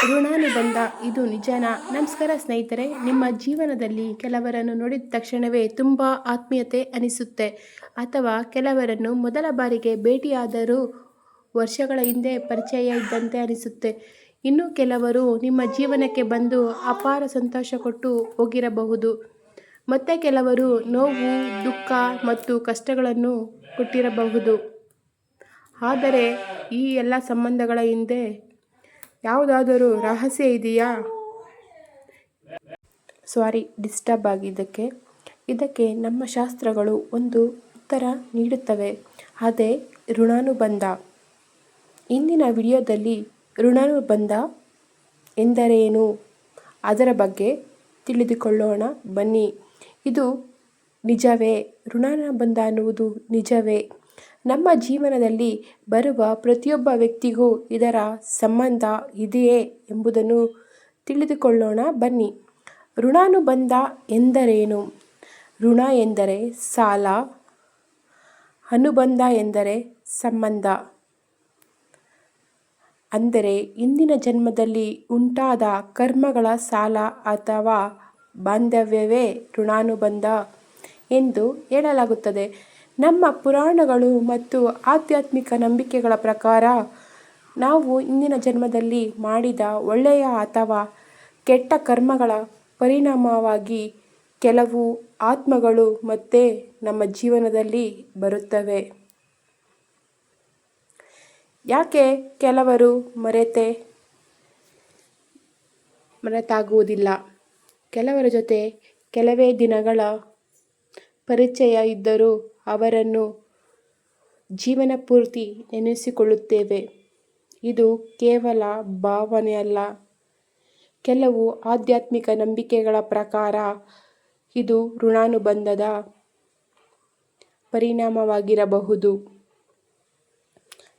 ಋಣಾನುಬಂಧ ಇದು ನಿಜನಾ? ನಮಸ್ಕಾರ ಸ್ನೇಹಿತರೆ. ನಿಮ್ಮ ಜೀವನದಲ್ಲಿ ಕೆಲವರನ್ನು ನೋಡಿದ ತಕ್ಷಣವೇ ತುಂಬ ಆತ್ಮೀಯತೆ ಅನಿಸುತ್ತೆ, ಅಥವಾ ಕೆಲವರನ್ನು ಮೊದಲ ಬಾರಿಗೆ ಭೇಟಿಯಾದರೂ ವರ್ಷಗಳ ಹಿಂದೆ ಪರಿಚಯ ಇದ್ದಂತೆ ಅನಿಸುತ್ತೆ. ಇನ್ನು ಕೆಲವರು ನಿಮ್ಮ ಜೀವನಕ್ಕೆ ಬಂದು ಅಪಾರ ಸಂತೋಷ ಕೊಟ್ಟು ಹೋಗಿರಬಹುದು. ಮತ್ತೆ ಕೆಲವರು ನೋವು, ದುಃಖ ಮತ್ತು ಕಷ್ಟಗಳನ್ನು ಕೊಟ್ಟಿರಬಹುದು. ಆದರೆ ಈ ಎಲ್ಲ ಸಂಬಂಧಗಳ ಹಿಂದೆ ಯಾವುದಾದರೂ ರಹಸ್ಯ ಇದೆಯಾ? ಸಾರಿ ಡಿಸ್ಟರ್ಬ್ ಆಗಿದ್ದಕ್ಕೆ. ಇದಕ್ಕೆ ನಮ್ಮ ಶಾಸ್ತ್ರಗಳು ಒಂದು ಉತ್ತರ ನೀಡುತ್ತವೆ. ಅದೇ ಋಣಾನುಬಂಧ. ಇಂದಿನ ವಿಡಿಯೋದಲ್ಲಿ ಋಣಾನುಬಂಧ ಎಂದರೇನು, ಅದರ ಬಗ್ಗೆ ತಿಳಿದುಕೊಳ್ಳೋಣ ಬನ್ನಿ. ಇದು ನಿಜವೇ? ಋಣಾನುಬಂಧ ಅನ್ನುವುದು ನಿಜವೇ? ನಮ್ಮ ಜೀವನದಲ್ಲಿ ಬರುವ ಪ್ರತಿಯೊಬ್ಬ ವ್ಯಕ್ತಿಗೂ ಇದರ ಸಂಬಂಧ ಇದೆಯೇ ಎಂಬುದನ್ನು ತಿಳಿದುಕೊಳ್ಳೋಣ ಬನ್ನಿ. ಋಣಾನುಬಂಧ ಎಂದರೇನು? ಋಣ ಎಂದರೆ ಸಾಲ, ಅನುಬಂಧ ಎಂದರೆ ಸಂಬಂಧ. ಅಂದರೆ ಹಿಂದಿನ ಜನ್ಮದಲ್ಲಿ ಉಂಟಾದ ಕರ್ಮಗಳ ಸಾಲ ಅಥವಾ ಬಾಂಧವ್ಯವೇ ಋಣಾನುಬಂಧ ಎಂದು ಹೇಳಲಾಗುತ್ತದೆ. ನಮ್ಮ ಪುರಾಣಗಳು ಮತ್ತು ಆಧ್ಯಾತ್ಮಿಕ ನಂಬಿಕೆಗಳ ಪ್ರಕಾರ ನಾವು ಹಿಂದಿನ ಜನ್ಮದಲ್ಲಿ ಮಾಡಿದ ಒಳ್ಳೆಯ ಅಥವಾ ಕೆಟ್ಟ ಕರ್ಮಗಳ ಪರಿಣಾಮವಾಗಿ ಕೆಲವು ಆತ್ಮಗಳು ಮತ್ತೆ ನಮ್ಮ ಜೀವನದಲ್ಲಿ ಬರುತ್ತವೆ. ಯಾಕೆ ಕೆಲವರು ಮರೆತಾಗುವುದಿಲ್ಲ? ಕೆಲವರ ಜೊತೆ ಕೆಲವೇ ದಿನಗಳ ಪರಿಚಯ ಇದ್ದರೂ ಅವರನ್ನು ಜೀವನ ಪೂರ್ತಿ ನೆನೆಸಿಕೊಳ್ಳುತ್ತೇವೆ. ಇದು ಕೇವಲ ಭಾವನೆಯಲ್ಲ. ಕೆಲವು ಆಧ್ಯಾತ್ಮಿಕ ನಂಬಿಕೆಗಳ ಪ್ರಕಾರ ಇದು ಋಣಾನುಬಂಧದ ಪರಿಣಾಮವಾಗಿರಬಹುದು.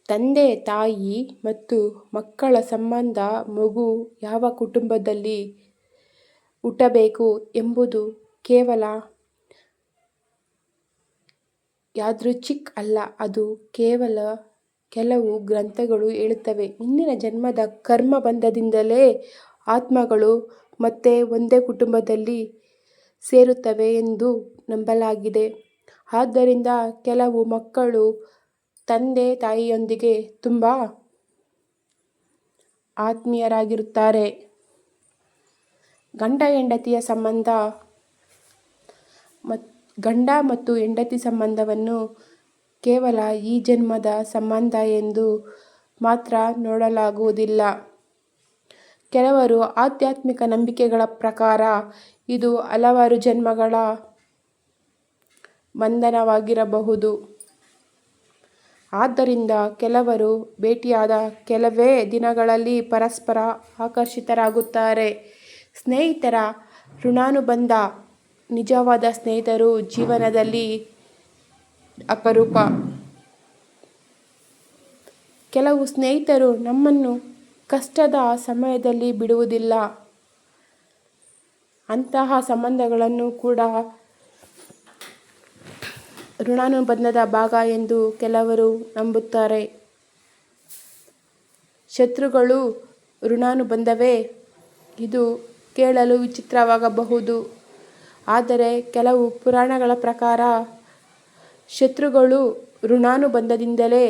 ತಂದೆ ತಾಯಿ ಮತ್ತು ಮಕ್ಕಳ ಸಂಬಂಧ, ಮಗು ಯಾವ ಕುಟುಂಬದಲ್ಲಿ ಹುಟ್ಟಬೇಕು ಎಂಬುದು ಕೇವಲ ಯಾದೃಚ್ಛಿಕ ಅಲ್ಲ. ಅದು ಕೆಲವು ಗ್ರಂಥಗಳು ಹೇಳುತ್ತವೆ. ಹಿಂದಿನ ಜನ್ಮದ ಕರ್ಮ ಬಂಧದಿಂದಲೇ ಆತ್ಮಗಳು ಮತ್ತೆ ಒಂದೇ ಕುಟುಂಬದಲ್ಲಿ ಸೇರುತ್ತವೆ ಎಂದು ನಂಬಲಾಗಿದೆ. ಆದ್ದರಿಂದ ಕೆಲವು ಮಕ್ಕಳು ತಂದೆ ತಾಯಿಯೊಂದಿಗೆ ತುಂಬ ಆತ್ಮೀಯರಾಗಿರುತ್ತಾರೆ. ಗಂಡ ಮತ್ತು ಹೆಂಡತಿ ಸಂಬಂಧವನ್ನು ಕೇವಲ ಈ ಜನ್ಮದ ಸಂಬಂಧ ಎಂದು ಮಾತ್ರ ನೋಡಲಾಗುವುದಿಲ್ಲ. ಕೆಲವರು ಆಧ್ಯಾತ್ಮಿಕ ನಂಬಿಕೆಗಳ ಪ್ರಕಾರ ಇದು ಹಲವಾರು ಜನ್ಮಗಳ ಬಂಧನವಾಗಿರಬಹುದು. ಆದ್ದರಿಂದ ಕೆಲವರು ಭೇಟಿಯಾದ ಕೆಲವೇ ದಿನಗಳಲ್ಲಿ ಪರಸ್ಪರ ಆಕರ್ಷಿತರಾಗುತ್ತಾರೆ. ಸ್ನೇಹಿತರ ಋಣಾನುಬಂಧ. ನಿಜವಾದ ಸ್ನೇಹಿತರು ಜೀವನದಲ್ಲಿ ಅಪರೂಪ. ಕೆಲವು ಸ್ನೇಹಿತರು ನಮ್ಮನ್ನು ಕಷ್ಟದ ಸಮಯದಲ್ಲಿ ಬಿಡುವುದಿಲ್ಲ. ಅಂತಹ ಸಂಬಂಧಗಳನ್ನು ಕೂಡ ಋಣಾನುಬಂಧದ ಭಾಗ ಎಂದು ಕೆಲವರು ನಂಬುತ್ತಾರೆ. ಶತ್ರುಗಳು ಋಣಾನುಬಂಧವೇ? ಇದು ಕೇಳಲು ವಿಚಿತ್ರವಾಗಬಹುದು, ಆದರೆ ಕೆಲವು ಪುರಾಣಗಳ ಪ್ರಕಾರ ಶತ್ರುಗಳು ಋಣಾನುಬಂಧದಿಂದಲೇ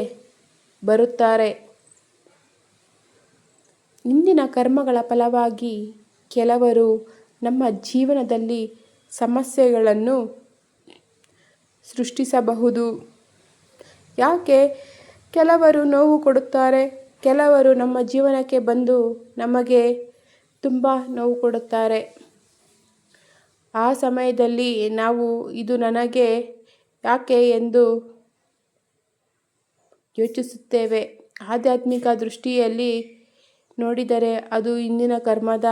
ಬರುತ್ತಾರೆ. ಹಿಂದಿನ ಕರ್ಮಗಳ ಫಲವಾಗಿ ಕೆಲವರು ನಮ್ಮ ಜೀವನದಲ್ಲಿ ಸಮಸ್ಯೆಗಳನ್ನು ಸೃಷ್ಟಿಸಬಹುದು. ಯಾಕೆ ಕೆಲವರು ನೋವು ಕೊಡುತ್ತಾರೆ? ಕೆಲವರು ನಮ್ಮ ಜೀವನಕ್ಕೆ ಬಂದು ನಮಗೆ ತುಂಬ ನೋವು ಕೊಡುತ್ತಾರೆ. ಆ ಸಮಯದಲ್ಲಿ ನಾವು ಇದು ನನಗೆ ಯಾಕೆ ಎಂದು ಯೋಚಿಸುತ್ತೇವೆ. ಆಧ್ಯಾತ್ಮಿಕ ದೃಷ್ಟಿಯಲ್ಲಿ ನೋಡಿದರೆ ಅದು ಹಿಂದಿನ ಕರ್ಮದ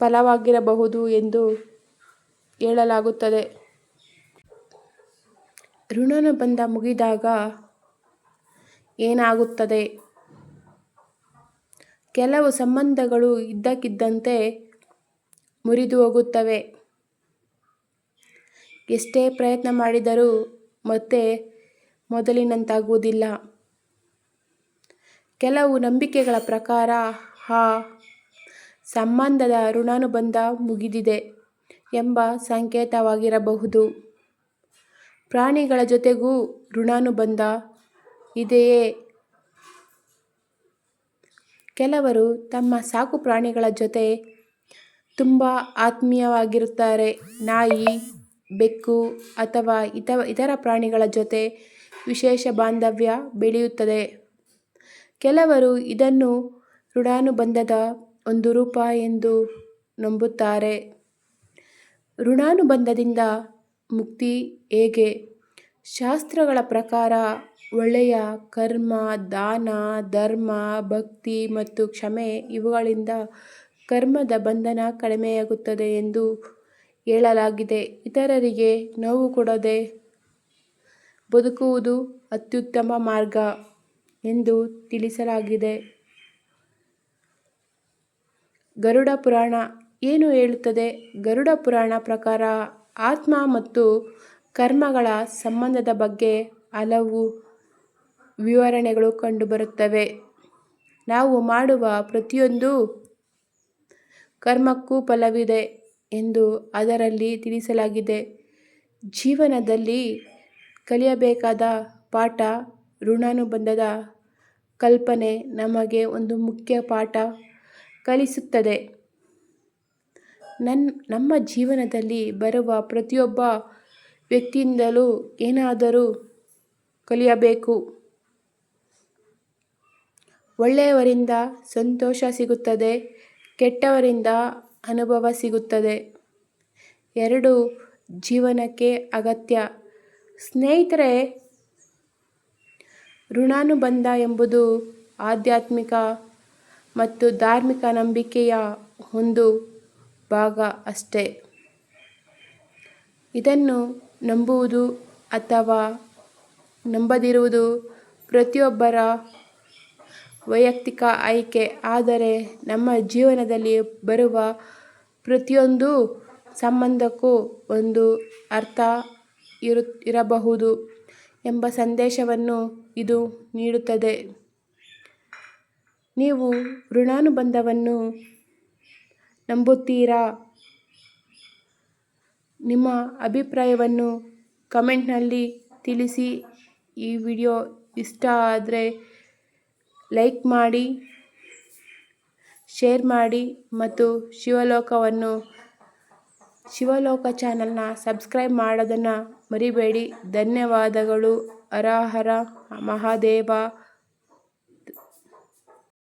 ಫಲವಾಗಿರಬಹುದು ಎಂದು ಹೇಳಲಾಗುತ್ತದೆ. ಋಣಾನುಬಂಧ ಮುಗಿದಾಗ ಏನಾಗುತ್ತದೆ? ಕೆಲವು ಸಂಬಂಧಗಳು ಇದ್ದಕ್ಕಿದ್ದಂತೆ ಮುರಿದು ಹೋಗುತ್ತವೆ. ಎಷ್ಟೇ ಪ್ರಯತ್ನ ಮಾಡಿದರೂ ಮತ್ತೆ ಮೊದಲಿನಂತಾಗುವುದಿಲ್ಲ. ಕೆಲವು ನಂಬಿಕೆಗಳ ಪ್ರಕಾರ ಆ ಸಂಬಂಧದ ಋಣಾನುಬಂಧ ಮುಗಿದಿದೆ ಎಂಬ ಸಂಕೇತವಾಗಿರಬಹುದು. ಪ್ರಾಣಿಗಳ ಜೊತೆಗೂ ಋಣಾನುಬಂಧ ಇದೆಯೇ? ಕೆಲವರು ತಮ್ಮ ಸಾಕು ಪ್ರಾಣಿಗಳ ಜೊತೆ ತುಂಬ ಆತ್ಮೀಯವಾಗಿರುತ್ತಾರೆ. ನಾಯಿ, ಬೆಕ್ಕು ಅಥವಾ ಇತರ ಪ್ರಾಣಿಗಳ ಜೊತೆ ವಿಶೇಷ ಬಾಂಧವ್ಯ ಬೆಳೆಯುತ್ತದೆ. ಕೆಲವರು ಇದನ್ನು ಋಣಾನುಬಂಧದ ಒಂದು ರೂಪ ಎಂದು ನಂಬುತ್ತಾರೆ. ಋಣಾನುಬಂಧದಿಂದ ಮುಕ್ತಿ ಹೇಗೆ? ಶಾಸ್ತ್ರಗಳ ಪ್ರಕಾರ ಒಳ್ಳೆಯ ಕರ್ಮ, ದಾನ, ಧರ್ಮ, ಭಕ್ತಿ ಮತ್ತು ಕ್ಷಮೆ ಇವುಗಳಿಂದ ಕರ್ಮದ ಬಂಧನ ಕಡಿಮೆಯಾಗುತ್ತದೆ ಎಂದು ಹೇಳಲಾಗಿದೆ. ಇತರರಿಗೆ ನೋವು ಕೊಡದೆ ಬದುಕುವುದು ಅತ್ಯುತ್ತಮ ಮಾರ್ಗ ಎಂದು ತಿಳಿಸಲಾಗಿದೆ. ಗರುಡ ಪುರಾಣ ಏನು ಹೇಳುತ್ತದೆ? ಗರುಡ ಪುರಾಣ ಪ್ರಕಾರ ಆತ್ಮ ಮತ್ತು ಕರ್ಮಗಳ ಸಂಬಂಧದ ಬಗ್ಗೆ ಹಲವು ವಿವರಣೆಗಳು ಕಂಡುಬರುತ್ತವೆ. ನಾವು ಮಾಡುವ ಪ್ರತಿಯೊಂದು ಕರ್ಮಕ್ಕೂ ಫಲವಿದೆ ಎಂದು ಅದರಲ್ಲಿ ತಿಳಿಸಲಾಗಿದೆ. ಜೀವನದಲ್ಲಿ ಕಲಿಯಬೇಕಾದ ಪಾಠ ಋಣಾನುಬಂಧದ ಕಲ್ಪನೆ ನಮಗೆ ಒಂದು ಮುಖ್ಯ ಪಾಠ ಕಲಿಸುತ್ತದೆ. ನಮ್ಮ ಜೀವನದಲ್ಲಿ ಬರುವ ಪ್ರತಿಯೊಬ್ಬ ವ್ಯಕ್ತಿಯಿಂದಲೂ ಏನಾದರೂ ಕಲಿಯಬೇಕು. ಒಳ್ಳೆಯವರಿಂದ ಸಂತೋಷ ಸಿಗುತ್ತದೆ, ಕೆಟ್ಟವರಿಂದ ಅನುಭವ ಸಿಗುತ್ತದೆ. ಎರಡೂ ಜೀವನಕ್ಕೆ ಅಗತ್ಯ. ಸ್ನೇಹಿತರೆ, ಋಣಾನುಬಂಧ ಎಂಬುದು ಆಧ್ಯಾತ್ಮಿಕ ಮತ್ತು ಧಾರ್ಮಿಕ ನಂಬಿಕೆಯ ಒಂದು ಭಾಗ ಅಷ್ಟೇ. ಇದನ್ನು ನಂಬುವುದು ಅಥವಾ ನಂಬದಿರುವುದು ಪ್ರತಿಯೊಬ್ಬರ ವೈಯಕ್ತಿಕ ಆಯ್ಕೆ. ಆದರೆ ನಮ್ಮ ಜೀವನದಲ್ಲಿ ಬರುವ ಪ್ರತಿಯೊಂದು ಸಂಬಂಧಕ್ಕೂ ಒಂದು ಅರ್ಥ ಇರಬಹುದು ಎಂಬ ಸಂದೇಶವನ್ನು ಇದು ನೀಡುತ್ತದೆ. ನೀವು ಋಣಾನುಬಂಧವನ್ನು ನಂಬುತ್ತೀರಾ? ನಿಮ್ಮ ಅಭಿಪ್ರಾಯವನ್ನು ಕಮೆಂಟ್ನಲ್ಲಿ ತಿಳಿಸಿ. ಈ ವಿಡಿಯೋ ಇಷ್ಟ ಆದರೆ ಲೈಕ್ ಮಾಡಿ, ಶೇರ್ ಮಾಡಿ ಮತ್ತು ಶಿವಲೋಕ ಚಾನಲ್ನ ಸಬ್ಸ್ಕ್ರೈಬ್ ಮಾಡೋದನ್ನು ಮರಿಬೇಡಿ. ಧನ್ಯವಾದಗಳು. ಹರ ಹರ ಮಹಾದೇವ.